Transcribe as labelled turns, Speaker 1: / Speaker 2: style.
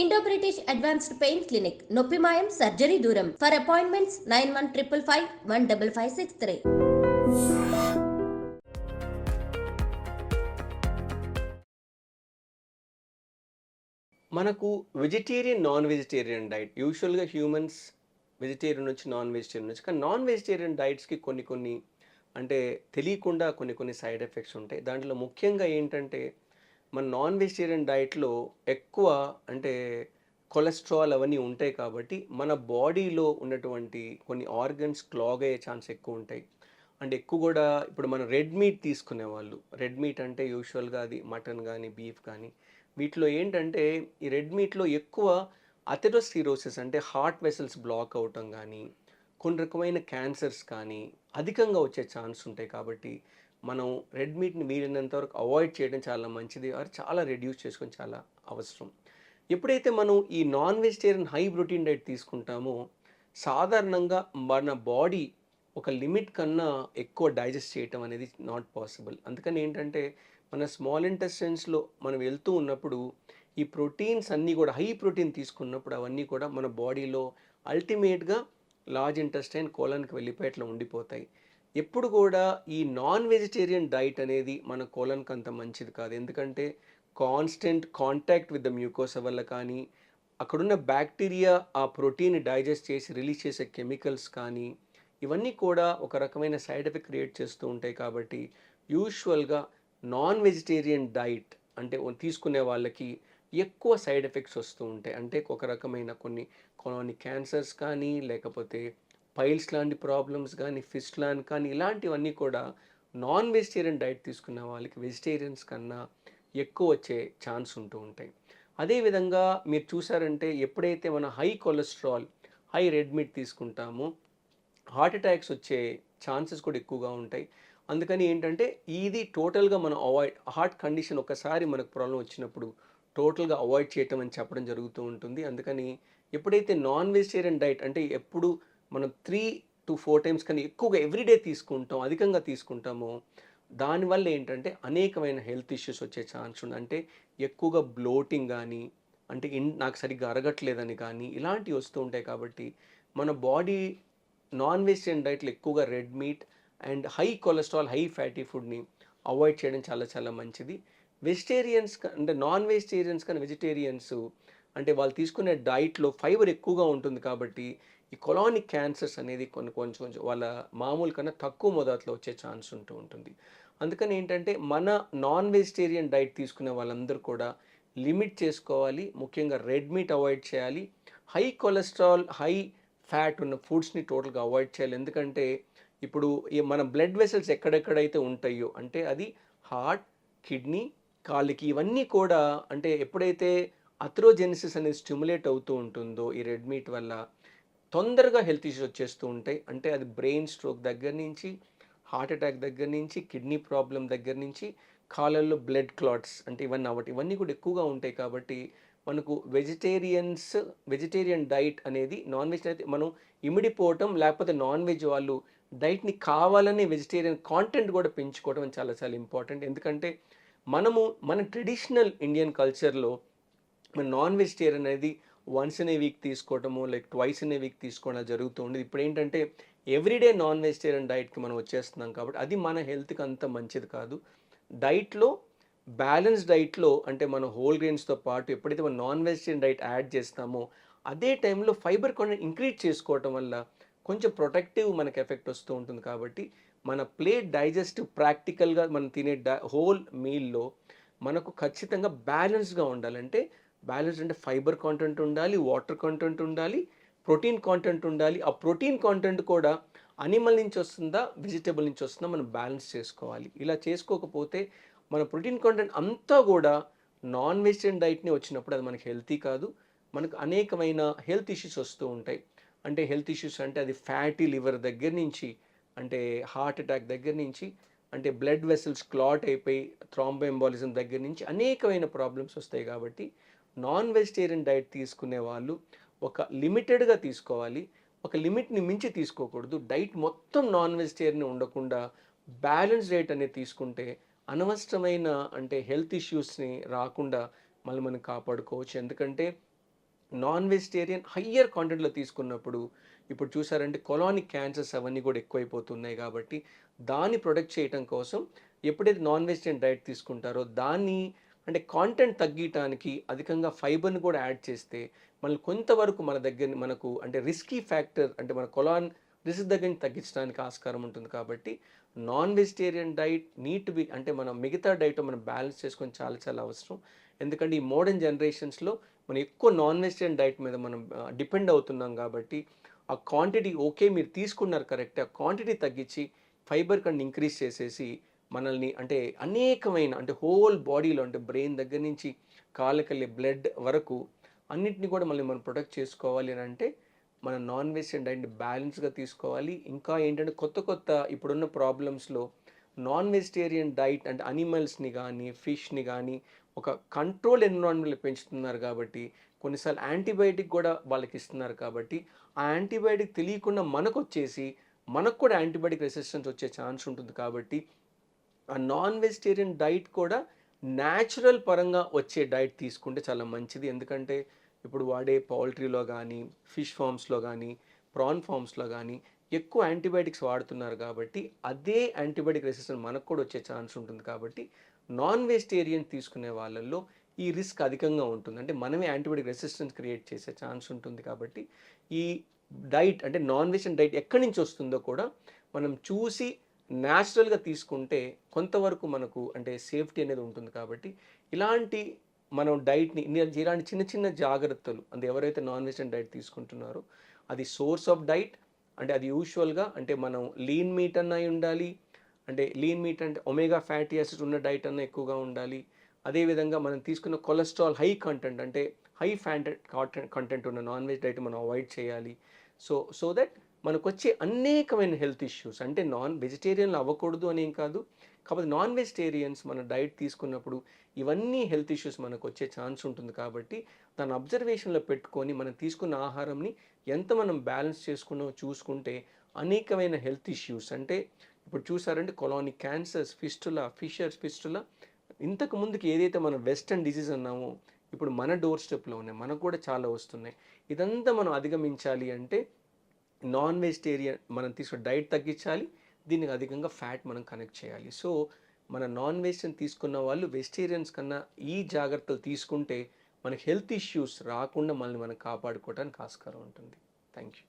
Speaker 1: Indo British advanced pain clinic నొప్పి మాయం surgery దూరం ఫర్ అపాయింట్మెంట్స్ 9155515563.
Speaker 2: మనకు వెజిటేరియన్ నాన్ వెజిటేరియన్ డైట్ యూజువల్గా హ్యూమన్స్ వెజిటేరియన్ నుంచి నాన్ వెజిటేరియన్ నుంచి కానీ నాన్ వెజిటేరియన్ డైట్స్కి కొన్ని అంటే తెలియకుండా కొన్ని సైడ్ ఎఫెక్ట్స్ ఉంటాయి. దాంట్లో ముఖ్యంగా ఏంటంటే మన నాన్ వెజిటేరియన్ డైట్లో ఎక్కువ అంటే కొలెస్ట్రాల్ అవన్నీ ఉంటాయి కాబట్టి మన బాడీలో ఉన్నటువంటి కొన్ని ఆర్గన్స్ క్లాగ్ అయ్యే ఛాన్స్ ఎక్కువ ఉంటాయి. అంటే ఎక్కువ కూడా ఇప్పుడు మనం రెడ్ మీట్ తీసుకునే వాళ్ళు, రెడ్ మీట్ అంటే యూజువల్గా అది మటన్ కానీ బీఫ్ కానీ వీటిలో ఏంటంటే ఈ రెడ్ మీట్లో ఎక్కువ అథెరోస్క్లెరోసిస్ అంటే హార్ట్ వెసల్స్ బ్లాక్ అవటం కానీ కొన్ని రకమైన క్యాన్సర్స్ కానీ అధికంగా వచ్చే ఛాన్స్ ఉంటాయి. కాబట్టి మనం రెడ్ మీట్ని వీలైనంత వరకు అవాయిడ్ చేయడం చాలా మంచిది, ఆర్ చాలా రెడ్యూస్ చేసుకొని చాలా అవసరం. ఎప్పుడైతే మనం ఈ non vegetarian high protein diet తీసుకుంటామో సాధారణంగా మన బాడీ ఒక లిమిట్ కన్నా ఎక్కువ డైజెస్ట్ చేయటం అనేది నాట్ పాసిబుల్. అందుకని ఏంటంటే మన స్మాల్ ఇంటెస్టైన్స్లో మనం వెళ్తూ ఉన్నప్పుడు ఈ ప్రోటీన్స్ అన్నీ కూడా హై ప్రోటీన్ తీసుకున్నప్పుడు అవన్నీ కూడా మన బాడీలో అల్టిమేట్గా లార్జ్ ఇంటెస్టైన్ కోలన్కి వెళ్ళిపోయి అట్లా ఉండిపోతాయి. ఎప్పుడు కూడా ఈ నాన్ వెజిటేరియన్ డైట్ అనేది మన కోలన్కి అంత మంచిది కాదు. ఎందుకంటే constant contact with the mucosa వల్ల కానీ అక్కడున్న బ్యాక్టీరియా ఆ ప్రోటీన్ డైజెస్ట్ చేసి రిలీజ్ చేసే కెమికల్స్ కానీ ఇవన్నీ కూడా ఒక రకమైన సైడ్ ఎఫెక్ట్ క్రియేట్ చేస్తూ ఉంటాయి. కాబట్టి యూజువల్గా నాన్ వెజిటేరియన్ డైట్ అంటే తీసుకునే వాళ్ళకి ఎక్కువ సైడ్ ఎఫెక్ట్స్ వస్తూ ఉంటాయి. అంటే ఒక రకమైన కొన్ని క్యాన్సర్స్ కానీ లేకపోతే పైల్స్ లాంటి ప్రాబ్లమ్స్ కానీ ఫిస్ట్లాన్ కానీ ఇలాంటివన్నీ కూడా నాన్ వెజిటేరియన్ డైట్ తీసుకున్న వాళ్ళకి వెజిటేరియన్స్ కన్నా ఎక్కువ వచ్చే ఛాన్స్ ఉంటూ ఉంటాయి. అదేవిధంగా మీరు చూసారంటే ఎప్పుడైతే మనం high cholesterol high red meat తీసుకుంటామో హార్ట్ అటాక్స్ వచ్చే ఛాన్సెస్ కూడా ఎక్కువగా ఉంటాయి. అందుకని ఏంటంటే ఇది టోటల్గా మనం అవాయిడ్ హార్ట్ కండిషన్ ఒకసారి మనకు ప్రాబ్లం వచ్చినప్పుడు టోటల్గా అవాయిడ్ చేయటం అని చెప్పడం జరుగుతూ ఉంటుంది. అందుకని ఎప్పుడైతే నాన్ వెజిటేరియన్ డైట్ అంటే ఎప్పుడు మనం 3 to 4 టైమ్స్ కానీ ఎక్కువగా ఎవ్రీడే తీసుకుంటాం అధికంగా తీసుకుంటామో దానివల్ల ఏంటంటే అనేకమైన హెల్త్ ఇష్యూస్ వచ్చే ఛాన్స్ ఉంది. అంటే ఎక్కువగా బ్లోటింగ్ కానీ అంటే నాకు సరిగ్గా అరగట్లేదని కానీ ఇలాంటివి వస్తూ ఉంటాయి. కాబట్టి మన బాడీ నాన్ వెజిటేరియన్ డైట్లో ఎక్కువగా red meat and high cholesterol high fatty ఫుడ్ని అవాయిడ్ చేయడం చాలా మంచిది. వెజిటేరియన్స్ అంటే నాన్ వెజిటేరియన్స్ కానీ వెజిటేరియన్స్ అంటే వాళ్ళు తీసుకునే డైట్లో ఫైబర్ ఎక్కువగా ఉంటుంది. కాబట్టి ఈ కొలానిక్ క్యాన్సర్స్ అనేది కొంచెం వాళ్ళ మామూలు కన్నా తక్కువ మోతాదులో వచ్చే ఛాన్స్ ఉంటుంది. అందుకని ఏంటంటే మన నాన్ వెజిటేరియన్ డైట్ తీసుకునే వాళ్ళందరూ కూడా లిమిట్ చేసుకోవాలి. ముఖ్యంగా రెడ్ మీట్ అవాయిడ్ చేయాలి. హై కొలెస్ట్రాల్ హై ఫ్యాట్ ఉన్న ఫుడ్స్ని టోటల్గా అవాయిడ్ చేయాలి. ఎందుకంటే ఇప్పుడు మన బ్లడ్ వెసల్స్ ఎక్కడెక్కడైతే ఉంటాయో అంటే అది హార్ట్ కిడ్నీ కాళ్ళకి ఇవన్నీ కూడా అంటే ఎప్పుడైతే అథెరోజెనిసిస్ అనేది స్టిమ్యులేట్ అవుతూ ఉంటుందో ఈ రెడ్ మీట్ వల్ల తొందరగా హెల్త్ ఇష్యూస్ వచ్చేస్తూ ఉంటాయి. అంటే అది బ్రెయిన్ స్ట్రోక్ దగ్గర నుంచి హార్ట్ అటాక్ దగ్గర నుంచి కిడ్నీ ప్రాబ్లం దగ్గర నుంచి కాళ్ళల్లో బ్లడ్ క్లాట్స్ అంటే ఇవన్నీ కూడా ఎక్కువగా ఉంటాయి. కాబట్టి మనకు వెజిటేరియన్ డైట్ అనేది నాన్ వెజ్ అయితే మనం ఇమిడిపోవటం లేకపోతే నాన్ వెజ్ వాళ్ళు డైట్ని కావాలని వెజిటేరియన్ కాంటెంట్ కూడా పెంచుకోవడం చాలా ఇంపార్టెంట్. ఎందుకంటే మన ట్రెడిషనల్ ఇండియన్ కల్చర్లో మన నాన్ వెజిటేరియన్ అనేది వన్స్ ఇన్ ఏ వీక్ తీసుకోవటము like twice in a week తీసుకోవడం జరుగుతూ ఉండేది. ఇప్పుడు ఏంటంటే ఎవ్రీడే నాన్ వెజిటేరియన్ డైట్కి మనం వచ్చేస్తున్నాం కాబట్టి అది మన హెల్త్కి అంత మంచిది కాదు. డైట్లో బ్యాలెన్స్ డైట్లో అంటే మనం హోల్ గ్రెయిన్స్తో పాటు ఎప్పుడైతే మనం నాన్ వెజిటేరియన్ డైట్ యాడ్ చేస్తామో అదే టైంలో ఫైబర్ కొంచెం ఇంక్రీజ్ చేసుకోవటం వల్ల కొంచెం ప్రొటెక్టివ్ మనకు ఎఫెక్ట్ వస్తూ ఉంటుంది. కాబట్టి మన ప్లేట్ డైజెస్టివ్ ప్రాక్టికల్గా మనం తినే హోల్ మీల్లో మనకు ఖచ్చితంగా బ్యాలెన్స్గా ఉండాలంటే బ్యాలెన్స్ అంటే ఫైబర్ కాంటెంట్ ఉండాలి, వాటర్ కాంటెంట్ ఉండాలి, ప్రోటీన్ కాంటెంట్ ఉండాలి. ఆ ప్రోటీన్ కాంటెంట్ కూడా అనిమల్ నుంచి వస్తుందా వెజిటేబుల్ నుంచి వస్తుందా మనం బ్యాలెన్స్ చేసుకోవాలి. ఇలా చేసుకోకపోతే మన ప్రోటీన్ కాంటెంట్ అంతా కూడా నాన్ వెజిటేరియన్ డైట్ని వచ్చినప్పుడు అది మనకి హెల్తీ కాదు. మనకు అనేకమైన హెల్త్ ఇష్యూస్ వస్తూ ఉంటాయి. అంటే హెల్త్ ఇష్యూస్ అంటే అది ఫ్యాటీ లివర్ దగ్గర నుంచి అంటే హార్ట్ అటాక్ దగ్గర నుంచి అంటే బ్లడ్ వెసల్స్ క్లాట్ అయిపోయి థ్రాంబోఎంబాలిజం దగ్గర నుంచి అనేకమైన ప్రాబ్లమ్స్ వస్తాయి. కాబట్టి నాన్ వెజిటేరియన్ డైట్ తీసుకునే వాళ్ళు ఒక లిమిటెడ్గా తీసుకోవాలి. ఒక లిమిట్ని మించి తీసుకోకూడదు. డైట్ మొత్తం నాన్ వెజిటేరియన్ ఉండకుండా బ్యాలెన్స్ డైట్ అనేది తీసుకుంటే అనవసరమైన అంటే హెల్త్ ఇష్యూస్ని రాకుండా మనం కాపాడుకోవచ్చు. ఎందుకంటే నాన్ వెజిటేరియన్ హయ్యర్ కాంటెంట్లో తీసుకున్నప్పుడు ఇప్పుడు చూసారంటే కొలానిక్ క్యాన్సర్స్ అవన్నీ కూడా ఎక్కువైపోతున్నాయి కాబట్టి దాన్ని ప్రొటెక్ట్ చేయడం కోసం ఎప్పుడైతే నాన్ వెజిటేరియన్ డైట్ తీసుకుంటారో దాన్ని అంటే కాంటెంట్ తగ్గించడానికి అధికంగా ఫైబర్ని కూడా యాడ్ చేస్తే మళ్ళీ కొంతవరకు మన దగ్గర మనకు అంటే రిస్కీ ఫ్యాక్టర్ అంటే మన కొలాన్ రిస్క్ దగ్గర నుంచి తగ్గించడానికి ఆస్కారం ఉంటుంది కాబట్టి non vegetarian diet neat B అంటే మనం మిగతా డైట్ మనం బ్యాలెన్స్ చేసుకొని చాలా చాలా అవసరం. ఎందుకంటే ఈ మోడర్న్ జనరేషన్స్లో మనం ఎక్కువ నాన్ వెజిటేరియన్ డైట్ మీద మనం డిపెండ్ అవుతున్నాం కాబట్టి ఆ క్వాంటిటీ ఓకే మీరు తీసుకున్నారు కరెక్ట్, ఆ క్వాంటిటీ తగ్గించి ఫైబర్ కంటే ఇంక్రీజ్ చేసేసి మనల్ని అంటే అనేకమైన అంటే హోల్ బాడీలో అంటే బ్రెయిన్ దగ్గర నుంచి కాళ్ళకెళ్ళి బ్లడ్ వరకు అన్నిటిని కూడా మళ్ళీ మనం ప్రొటెక్ట్ చేసుకోవాలి అని అంటే మన నాన్ వెజిటేరియన్ డైట్ని బ్యాలెన్స్గా తీసుకోవాలి. ఇంకా ఏంటంటే కొత్త కొత్త ఇప్పుడున్న ప్రాబ్లమ్స్లో నాన్ వెజిటేరియన్ డైట్ అంటే అనిమల్స్ని కానీ ఫిష్ని కానీ ఒక కంట్రోల్ ఎన్విరాన్మెంట్లో పెంచుతున్నారు కాబట్టి కొన్నిసార్లు యాంటీబయాటిక్ కూడా వాళ్ళకి ఇస్తున్నారు కాబట్టి ఆ యాంటీబయాటిక్ తెలియకుండా మనకు వచ్చేసి మనకు కూడా యాంటీబయాటిక్ రెసిస్టెన్స్ వచ్చే ఛాన్స్ ఉంటుంది కాబట్టి ఆ నాన్ వెజిటేరియన్ డైట్ కూడా న్యాచురల్ పరంగా వచ్చే డైట్ తీసుకుంటే చాలా మంచిది. ఎందుకంటే ఇప్పుడు వాడే పౌల్ట్రీలో కానీ ఫిష్ ఫార్మ్స్లో కానీ ప్రాన్ ఫార్మ్స్లో కానీ ఎక్కువ యాంటీబయాటిక్స్ వాడుతున్నారు కాబట్టి అదే యాంటీబయాటిక్ రెసిస్టెన్స్ మనకు కూడా వచ్చే ఛాన్స్ ఉంటుంది కాబట్టి నాన్ వెజిటేరియన్ తీసుకునే వాళ్ళల్లో ఈ రిస్క్ అధికంగా ఉంటుంది. అంటే మనమే యాంటీబయాటిక్ రెసిస్టెన్స్ క్రియేట్ చేసే ఛాన్స్ ఉంటుంది కాబట్టి ఈ డైట్ అంటే నాన్ వెజిటేరియన్ డైట్ ఎక్కడి నుంచి వస్తుందో కూడా మనం చూసి న్యాచురల్గా తీసుకుంటే కొంతవరకు మనకు అంటే సేఫ్టీ అనేది ఉంటుంది కాబట్టి ఇలాంటి మనం డైట్ని ఇలాంటి చిన్న చిన్న జాగ్రత్తలు అంటే ఎవరైతే నాన్ వెజిటేరియన్ డైట్ తీసుకుంటున్నారో అది సోర్స్ ఆఫ్ డైట్ అంటే అది యూజువల్గా అంటే మనం లీన్ మీట్ అన్న అయి ఉండాలి. అంటే లీన్ మీట్ అంటే ఒమేగా ఫ్యాటీ యాసిడ్స్ ఉన్న డైట్ అన్న ఎక్కువగా ఉండాలి. అదేవిధంగా మనం తీసుకున్న కొలెస్ట్రాల్ హై కంటెంట్ అంటే హై ఫ్యాట్ కంటెంట్ ఉన్న నాన్ వెజ్ డైట్ మనం అవాయిడ్ చేయాలి. సో దట్ మనకు వచ్చే అనేకమైన హెల్త్ ఇష్యూస్ అంటే నాన్ వెజిటేరియన్లు అవ్వకూడదు అనేం కాదు. కాకపోతే నాన్ వెజిటేరియన్స్ మన డైట్ తీసుకున్నప్పుడు ఇవన్నీ హెల్త్ ఇష్యూస్ మనకు వచ్చే ఛాన్స్ ఉంటుంది కాబట్టి దాన్ని అబ్జర్వేషన్లో పెట్టుకొని మనం తీసుకున్న ఆహారంని ఎంత మనం బ్యాలెన్స్ చేసుకున్నామో చూసుకుంటే అనేకమైన హెల్త్ ఇష్యూస్ అంటే ఇప్పుడు చూసారంటే కొలానిక్ క్యాన్సర్స్, ఫిషర్స్ ఫిస్టులా ఇంతకు ముందుకి ఏదైతే మనం వెస్టర్న్ డిసీజ్ అన్నామో ఇప్పుడు మన డోర్ స్టెప్లో ఉన్నాయి, మనకు కూడా చాలా వస్తున్నాయి. ఇదంతా మనం అధిగమించాలి అంటే నాన్ వెజిటేరియన్ మనం తీసుకున్న డైట్ తగ్గించాలి, దీనికి అధికంగా ఫ్యాట్ మనం కనెక్ట్ చేయాలి. సో మన నాన్ వెజిటేరియన్ తీసుకున్న వాళ్ళు వెజిటేరియన్స్ కన్నా ఈ జాగ్రత్తలు తీసుకుంటే మనకి హెల్త్ ఇష్యూస్ రాకుండా మనల్ని మనం కాపాడుకోవడానికి ఆస్కారం ఉంటుంది. Thank you.